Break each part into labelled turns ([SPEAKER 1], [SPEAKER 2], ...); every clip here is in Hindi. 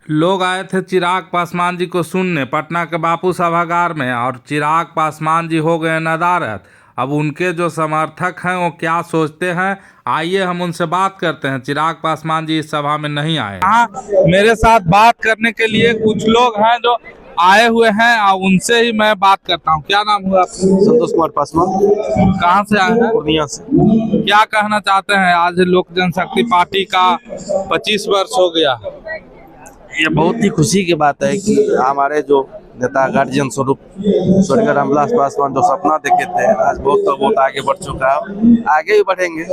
[SPEAKER 1] लोग आए थे चिराग पासवान जी को सुनने पटना के बापू सभागार में, और चिराग पासवान जी हो गए नदारद। अब उनके जो समर्थक हैं वो क्या सोचते हैं, आइए हम उनसे बात करते हैं। चिराग पासवान जी इस सभा में नहीं आए। हाँ, मेरे साथ बात करने के लिए कुछ लोग हैं जो आए हुए हैं, और उनसे ही मैं बात करता हूँ। क्या नाम हुआ आपका?
[SPEAKER 2] संतोष कुमार पासवान।
[SPEAKER 1] कहाँ से आए हैं?
[SPEAKER 2] पूर्णिया से।
[SPEAKER 1] क्या कहना चाहते हैं, आज लोक जनशक्ति पार्टी का 25 वर्ष हो गया।
[SPEAKER 2] ये बहुत ही खुशी की बात है कि हमारे जो नेता गार्जियन स्वरूप स्वर्गीय रामविलास पासवान जो सपना देखे थे, आज बहुत आगे बढ़ चुका है, आगे भी बढ़ेंगे।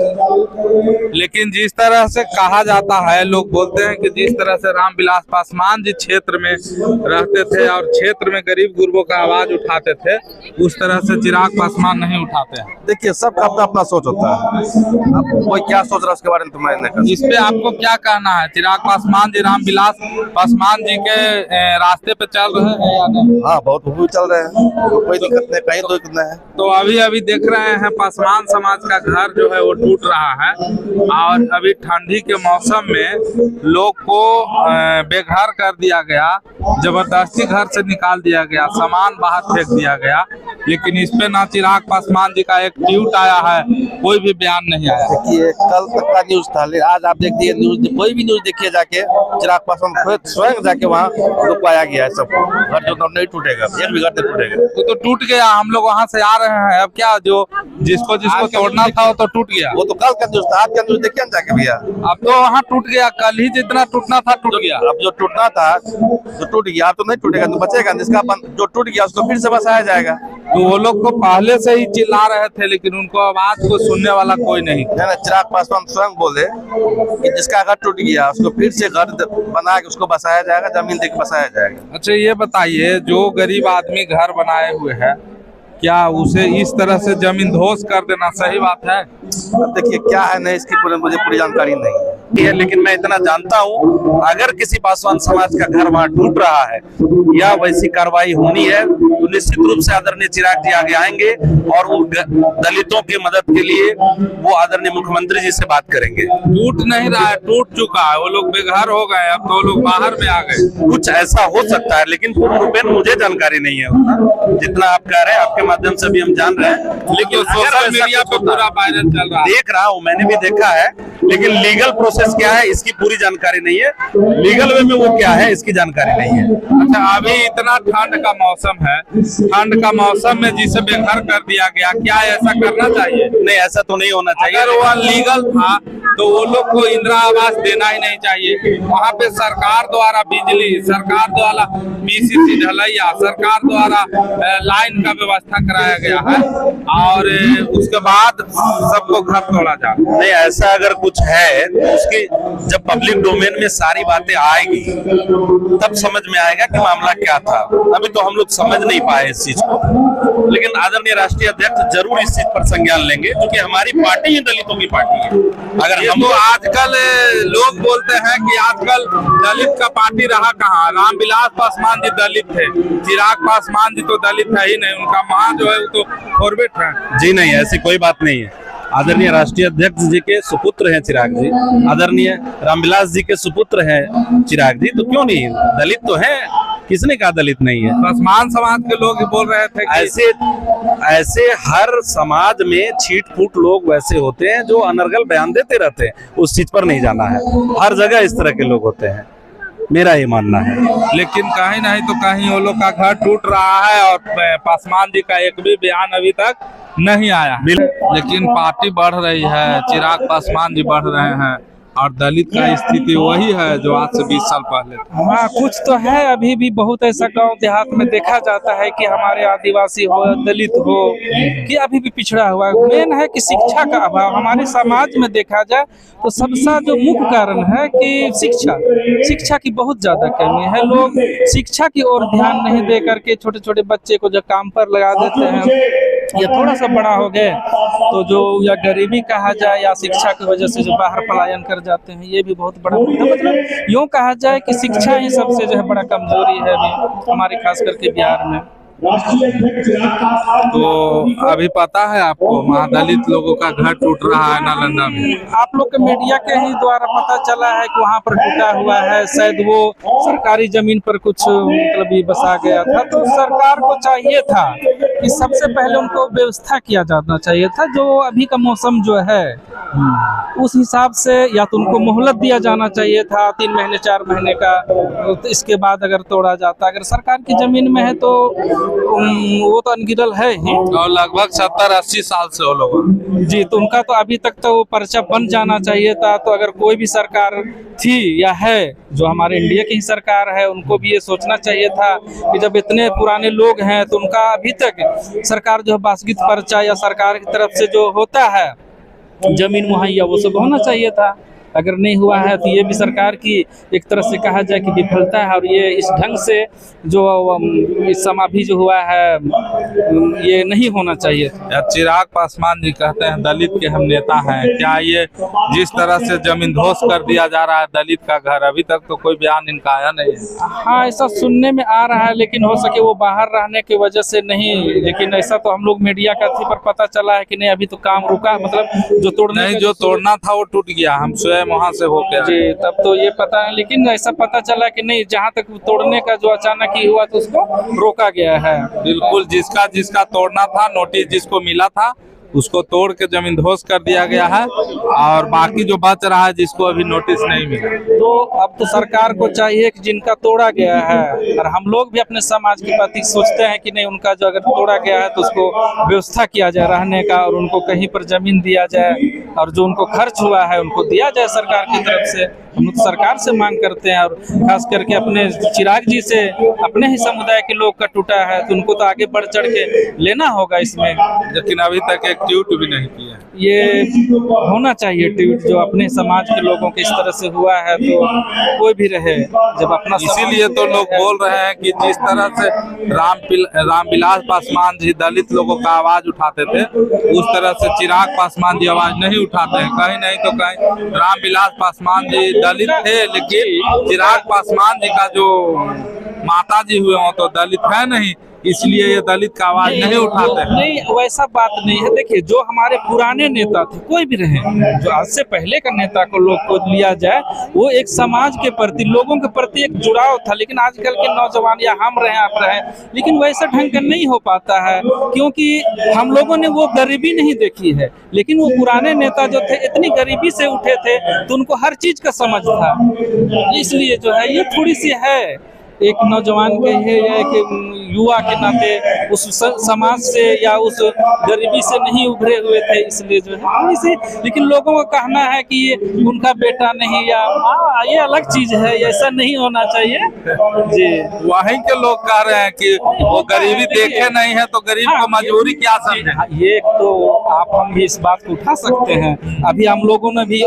[SPEAKER 1] लेकिन जिस तरह से कहा जाता है, लोग बोलते हैं कि जिस तरह से रामविलास पासवान जी क्षेत्र में रहते थे और क्षेत्र में गरीब गुरबों का आवाज उठाते थे, उस तरह से चिराग पासवान नहीं उठाते हैं।
[SPEAKER 2] देखिए, सबका अपना अपना सोच होता है। अब कोई क्या सोच रहा है उसके बारे में तो मैं नहीं कहूँ।
[SPEAKER 1] इस पे आपको क्या कहना है? चिराग पासवान जी रामविलास पासवान जी के रास्ते पे चल रहे हैं या नहीं?
[SPEAKER 2] हाँ, बहुत चल रहे हैं, कोई दिक्कत नहीं, कहीं तो दिक्कत नहीं है।
[SPEAKER 1] तो अभी देख रहे हैं पासवान समाज का घर जो है वो टूट रहा है, और अभी ठंडी के मौसम में लोग को बेघर कर दिया गया, जबरदस्ती घर से निकाल दिया गया, सामान बाहर फेंक दिया गया। लेकिन इस पे ना चिराग पासवान जी का एक ट्वीट आया है, कोई भी बयान नहीं आया।
[SPEAKER 2] देखिए, कल तक का न्यूज था, आज आप देखिए न्यूज, कोई भी न्यूज देखिए जाके, चिराग पासवान खुद स्वयं जाके वहाँ रुकवाया गया है। सब घर जो नहीं टूटेगा, एक भी घर नहीं टूटेगा।
[SPEAKER 1] तो टूट गया, हम लोग वहाँ से आ रहे हैं। अब क्या, जो जिसको तोड़ना था वो तो टूट गया।
[SPEAKER 2] वो तो कल का न्यूज था, आज का न्यूज देखिए ना जाके भैया।
[SPEAKER 1] अब तो वहाँ टूट गया, कल ही जितना टूटना था टूट गया।
[SPEAKER 2] अब जो टूटना था तो टूट गया, अब तो नहीं टूटेगा, तो बचेगा। जिसका जो टूट गया उसको फिर से बसाया जाएगा।
[SPEAKER 1] तो वो लोग को पहले से ही चिल्ला रहे थे, लेकिन उनको आवाज को सुनने वाला कोई नहीं।
[SPEAKER 2] चिराग पासवान स्वयं बोले कि जिसका घर टूट गया उसको फिर से घर बना के उसको बसाया जाएगा, जमीन देके बसाया जाएगा।
[SPEAKER 1] अच्छा, ये बताइए, जो गरीब आदमी घर बनाए हुए है, क्या उसे इस तरह से जमीन ध्वस्त कर देना सही बात है?
[SPEAKER 2] अब देखिए क्या है, नहीं इसकी मुझे पूरी जानकारी नहीं है, लेकिन मैं इतना जानता हूँ, अगर किसी पासवान समाज का घर वहाँ टूट रहा है या वैसी कार्रवाई होनी है तो निश्चित रूप से आदरणीय चिराग जी आगे आएंगे और उन दलितों की मदद के लिए वो आदरणीय मुख्यमंत्री जी से बात करेंगे।
[SPEAKER 1] टूट नहीं रहा है, टूट चुका है, वो लोग बेघर हो गए, अब तो लोग बाहर में आ गए।
[SPEAKER 2] कुछ ऐसा हो सकता है, लेकिन पूर्ण रूपेण मुझे जानकारी नहीं है उतना। जितना आप कह रहे हैं, आपके माध्यम से भी हम जान रहे हैं, लेकिन
[SPEAKER 1] सोशल मीडिया पे पूरा वायरल चल रहा है।
[SPEAKER 2] देख रहा हूँ, मैंने भी देखा है, लेकिन लीगल प्रोसेस क्या है इसकी पूरी जानकारी नहीं है। लीगल वे में वो क्या है इसकी जानकारी नहीं है।
[SPEAKER 1] अच्छा, अभी इतना ठंड का मौसम है, ठंड का मौसम में जिसे बेघर कर दिया गया, क्या ऐसा करना चाहिए?
[SPEAKER 2] नहीं, ऐसा तो नहीं होना चाहिए।
[SPEAKER 1] अगर वो लीगल था तो वो लोग को इंदिरा आवास देना ही नहीं चाहिए। वहाँ पे सरकार द्वारा बिजली, सरकार द्वारा पीसीसी ढलैया, सरकार द्वारा लाइन का व्यवस्था कराया गया है, और उसके बाद सबको घर तोड़ा जा।
[SPEAKER 2] नहीं, ऐसा अगर कुछ है तो उसकी जब पब्लिक डोमेन में सारी बातें आएगी तब समझ में आएगा कि मामला क्या था। अभी तो हम लोग समझ नहीं पाए इस चीज को, लेकिन आदरणीय राष्ट्रीय अध्यक्ष जरूर इस चीज पर संज्ञान लेंगे, क्योंकि हमारी पार्टी ही दलितों की पार्टी है। अगर हम
[SPEAKER 1] तो आजकल लोग बोलते हैं कि आजकल दलित का पार्टी रहा कहाँ? रामविलास पासवान जी दलित थे, चिराग पासवान जी तो दलित है ही नहीं, उनका माँ जो है वो तो फॉरवर्ड है।
[SPEAKER 2] जी नहीं, ऐसी कोई बात नहीं है। आदरणीय राष्ट्रीय अध्यक्ष जी के सुपुत्र हैं चिराग जी, आदरणीय रामविलास जी के सुपुत्र हैं चिराग जी, तो क्यों नहीं, दलित तो हैं, किसने कहा दलित नहीं है?
[SPEAKER 1] पासवान समाज के लोग बोल रहे थे कि
[SPEAKER 2] ऐसे हर समाज में छीट फूट लोग वैसे होते हैं जो अनर्गल बयान देते रहते हैं, उस चीज पर नहीं जाना है। हर जगह इस तरह के लोग होते हैं, मेरा ये मानना है।
[SPEAKER 1] लेकिन कहीं नहीं तो कहीं वो लोग का घर टूट रहा है, और पासवान जी का एक भी बयान अभी तक नहीं आया। लेकिन पार्टी बढ़ रही है, चिराग पासवान जी बढ़ रहे हैं, और दलित का स्थिति वही है जो आज से 20 साल पहले था।
[SPEAKER 3] हाँ, कुछ तो है, अभी भी बहुत ऐसा गांव देहात में देखा जाता है कि हमारे आदिवासी हो, दलित हो, कि अभी भी पिछड़ा हुआ है। मेन है कि शिक्षा का अभाव हमारे समाज में देखा जाए तो सबसे जो मुख्य कारण है कि शिक्षा की बहुत ज्यादा कमी है। लोग शिक्षा की ओर ध्यान नहीं दे करके छोटे छोटे बच्चे को जो काम पर लगा देते हैं, या थोड़ा सा बड़ा हो गए तो जो या गरीबी कहा जाए या शिक्षा की वजह से जो बाहर पलायन कर जाते हैं, ये भी बहुत बड़ा मुद्दा। मतलब यूँ कहा जाए कि शिक्षा ही सबसे जो है बड़ा कमजोरी है अभी हमारे खास करके बिहार में।
[SPEAKER 1] तो अभी पता है आपको वहाँ दलित लोगों का घर टूट रहा है नालंदा में।
[SPEAKER 3] आप लोग के मीडिया के ही द्वारा पता चला है कि वहाँ पर टूटा हुआ है, शायद वो सरकारी जमीन पर कुछ मतलब ये बसा गया था। तो सरकार को चाहिए था कि सबसे पहले उनको व्यवस्था किया जाना चाहिए था। जो अभी का मौसम जो है उस हिसाब से या तो उनको मोहलत दिया जाना चाहिए था 3 महीने 4 महीने का, तो इसके बाद अगर तोड़ा जाता। अगर सरकार की जमीन में है तो वो तो अनगिनत है ही,
[SPEAKER 1] और लगभग 70-80 साल से वो लोग
[SPEAKER 3] जी। तो उनका तो अभी तक तो वो पर्चा बन जाना चाहिए था। तो अगर कोई भी सरकार थी या है, जो हमारे इंडिया की ही सरकार है, उनको भी ये सोचना चाहिए था कि जब इतने पुराने लोग हैं तो उनका अभी तक सरकार जो है वास्तविक पर्चा या सरकार की तरफ से जो होता है जमीन मुहैया वो सब होना चाहिए था। अगर नहीं हुआ है तो ये भी सरकार की एक तरह से कहा जाए कि विफलता है। और ये इस ढंग से जो इस समय भी जो हुआ है ये नहीं होना चाहिए।
[SPEAKER 1] चिराग पासवान जी कहते हैं दलित के हम नेता हैं, क्या ये जिस तरह से जमीन ध्वस्त कर दिया जा रहा है दलित का घर, अभी तक तो कोई बयान इनका आया नहीं है।
[SPEAKER 3] हाँ, ऐसा सुनने में आ रहा है, लेकिन हो सके वो बाहर रहने की वजह से नहीं। लेकिन ऐसा तो हम लोग मीडिया का थी पर पता चला है कि नहीं, अभी तो काम रुका, मतलब जो तोड़ने
[SPEAKER 1] नहीं, जो तोड़ना था वो टूट गया, हम स्वयं वहाँ से होके
[SPEAKER 3] जी। तब तो ये पता है, लेकिन ऐसा पता चला कि नहीं, जहाँ तक तोड़ने का जो अचानक ही हुआ तो उसको रोका गया है।
[SPEAKER 1] बिल्कुल, जिसका जिसका तोड़ना था, नोटिस जिसको मिला था उसको तोड़ के जमीन ध्वस्त कर दिया गया है, और बाकी जो बच रहा है जिसको अभी नोटिस नहीं मिला।
[SPEAKER 3] तो अब तो सरकार को चाहिए कि जिनका तोड़ा गया है, और हम लोग भी अपने समाज के प्रति सोचते हैं कि नहीं, उनका जो अगर तोड़ा गया है तो उसको व्यवस्था किया जाए रहने का, और उनको कहीं पर जमीन दिया जाए, और जो उनको खर्च हुआ है उनको दिया जाए सरकार की तरफ से। हम लोग सरकार से मांग करते हैं, और खास करके अपने चिराग जी से, अपने ही समुदाय के लोग का टूटा है तो उनको तो आगे बढ़ चढ़ के लेना होगा इसमें।
[SPEAKER 1] लेकिन अभी तक एक ट्वीट भी नहीं किया।
[SPEAKER 3] ये होना चाहिए ट्वीट, जो अपने समाज के लोगों के इस तरह से हुआ है तो कोई भी रहे जब अपना।
[SPEAKER 1] इसीलिए तो लोग बोल रहे हैं कि जिस तरह से रामविलास पासवान जी दलित लोगों का आवाज उठाते थे, उस तरह से चिराग पासवान जी आवाज नहीं उठाते हैं। कहीं नहीं तो कहीं रामविलास पासवान जी दलित थे, लेकिन चिराग पासवान जी का जो माता जी हुए हो तो दलित है नहीं, इसलिए ये दलित का आवाज नहीं उठाते हैं।
[SPEAKER 3] नहीं, वैसा बात नहीं है। देखिए, जो हमारे पुराने नेता थे, कोई भी रहे, जो आज से पहले का नेता को लोग को लिया जाए, वो एक समाज के प्रति, लोगों के प्रति एक जुड़ाव था। लेकिन आजकल के नौजवान या हम रहे, आप रहे, लेकिन वैसा ढंग का नहीं हो पाता है, क्योंकि हम लोगों ने वो गरीबी नहीं देखी है। लेकिन वो पुराने नेता जो थे इतनी गरीबी से उठे थे तो उनको हर चीज का समझ था। इसलिए जो है ये थोड़ी सी है, एक नौजवान के है या एक युवा के नाते उस समाज से या उस गरीबी से नहीं उभरे हुए थे, इसलिए जो है थोड़ी सी। लेकिन लोगों का कहना है कि ये उनका बेटा नहीं, या ये अलग चीज है, ऐसा नहीं होना चाहिए जी।
[SPEAKER 1] वहीं के लोग कह रहे हैं कि वो गरीबी देखे नहीं है तो गरीब को मजबूरी क्या समझे।
[SPEAKER 3] ये तो आप हम भी इस बात को उठा सकते हैं। अभी हम लोगों ने भी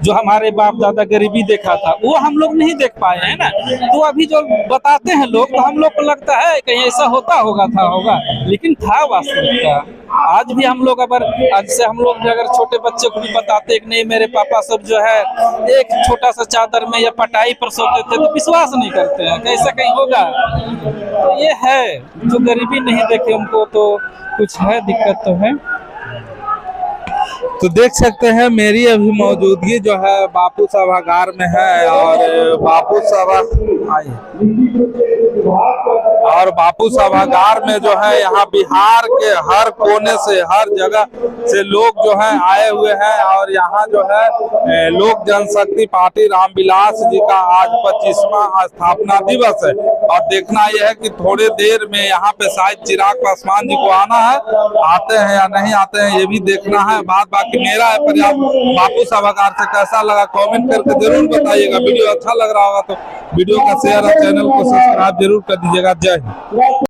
[SPEAKER 3] जो हमारे बाप दादा गरीबी देखा था वो हम लोग नहीं देख पाए हैं ना, तो अभी जो बताते हैं लोग तो हम लोग को लगता है कहीं ऐसा होगा, लेकिन था वास्तविकता। आज भी हम लोग आज से हम लोग अगर छोटे बच्चे को भी बताते कि नहीं मेरे पापा सब जो है एक छोटा सा चादर में या पटाई पर सोते थे, तो विश्वास नहीं करते हैं कैसा कहीं होगा। तो ये है, जो गरीबी नहीं देखे उनको तो कुछ है, दिक्कत तो है।
[SPEAKER 1] तो देख सकते हैं मेरी अभी मौजूदगी जो है बापू सभागार में है, और बापू सभागार में जो है यहाँ बिहार के हर कोने से, हर जगह से लोग जो है आए हुए हैं। और यहाँ जो है लोक जनशक्ति पार्टी रामविलास जी का आज 25वां स्थापना दिवस है, और देखना यह है कि थोड़ी देर में यहाँ पे शायद चिराग पासवान जी को आना है, आते हैं या नहीं आते हैं ये भी देखना है। बाकी मेरा है प्रयास बापू सभागार से कैसा लगा कमेंट करके जरूर बताइएगा। वीडियो अच्छा लग रहा होगा तो वीडियो का शेयर और चैनल को सब्सक्राइब जरूर कर दीजिएगा। जय हिंद।